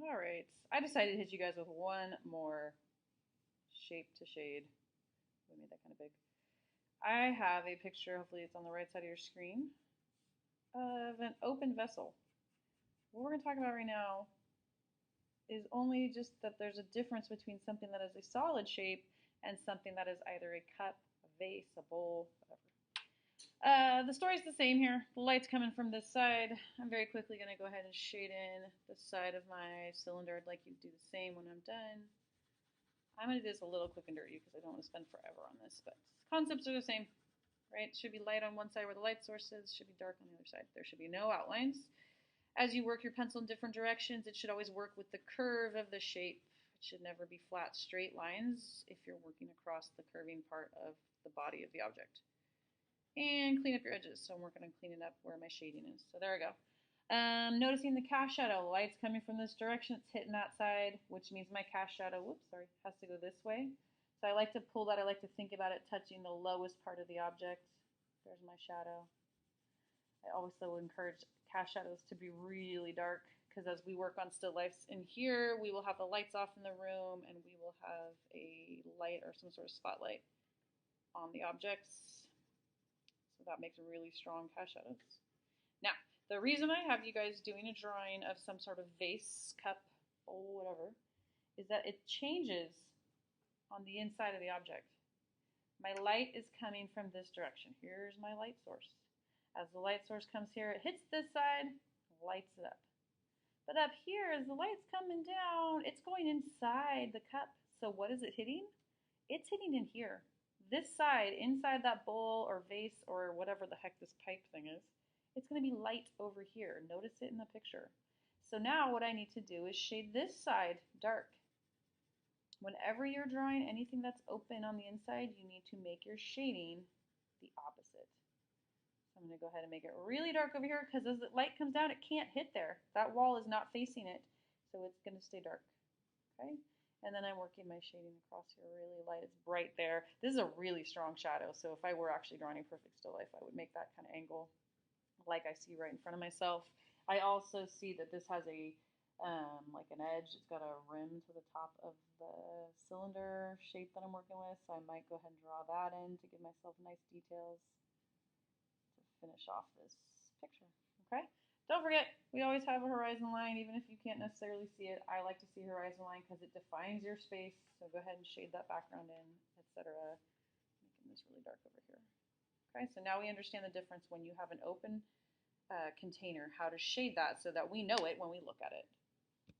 All right. I decided to hit you guys with one more shape to shade. We made that kind of big. I have a picture, hopefully it's on the right side of your screen, of an open vessel. What we're going to talk about right now is only just that there's a difference between something that is a solid shape and something that is either a cup, a vase, a bowl, whatever. The story's the same here. The light's coming from this side. I'm very quickly going to go ahead and shade in the side of my cylinder. I'd like you to do the same when I'm done. I'm going to do this a little quick and dirty because I don't want to spend forever on this, but concepts are the same, right? It should be light on one side where the light source is, should be dark on the other side. There should be no outlines. As you work your pencil in different directions, it should always work with the curve of the shape. It should never be flat, straight lines if you're working across the curving part of the body of the object. And clean up your edges. So I'm working on cleaning up where my shading is. So there we go. Noticing the cast shadow, light's coming from this direction, it's hitting that side, which means my cast shadow, has to go this way. So I like to pull that, I like to think about it touching the lowest part of the object. There's my shadow. I also encourage cast shadows to be really dark because as we work on still lifes in here, we will have the lights off in the room and we will have a light or some sort of spotlight on the objects. So that makes really strong cast shadows. Now, the reason I have you guys doing a drawing of some sort of vase, cup, bowl, whatever, is that it changes on the inside of the object. My light is coming from this direction. Here's my light source. As the light source comes here, it hits this side, lights it up. But up here, as the light's coming down, it's going inside the cup. So what is it hitting? It's hitting in here. This side, inside that bowl or vase or whatever the heck this pipe thing is, it's going to be light over here. Notice it in the picture. So now what I need to do is shade this side dark. Whenever you're drawing anything that's open on the inside, you need to make your shading the opposite. So I'm going to go ahead and make it really dark over here because as the light comes down, it can't hit there. That wall is not facing it, so it's going to stay dark. Okay? And then I'm working my shading across here really light. It's bright there. This is a really strong shadow, so if I were actually drawing a perfect still life, I would make that kind of angle like I see right in front of myself. I also see that this has a like an edge. It's got a rim to the top of the cylinder shape that I'm working with, so I might go ahead and draw that in to give myself nice details to finish off this picture. Okay? Don't forget, we always have a horizon line, even if you can't necessarily see it. I like to see horizon line because it defines your space, so go ahead and shade that background in, etc. Making this really dark over here. Okay, so now we understand the difference when you have an open container, how to shade that so that we know it when we look at it.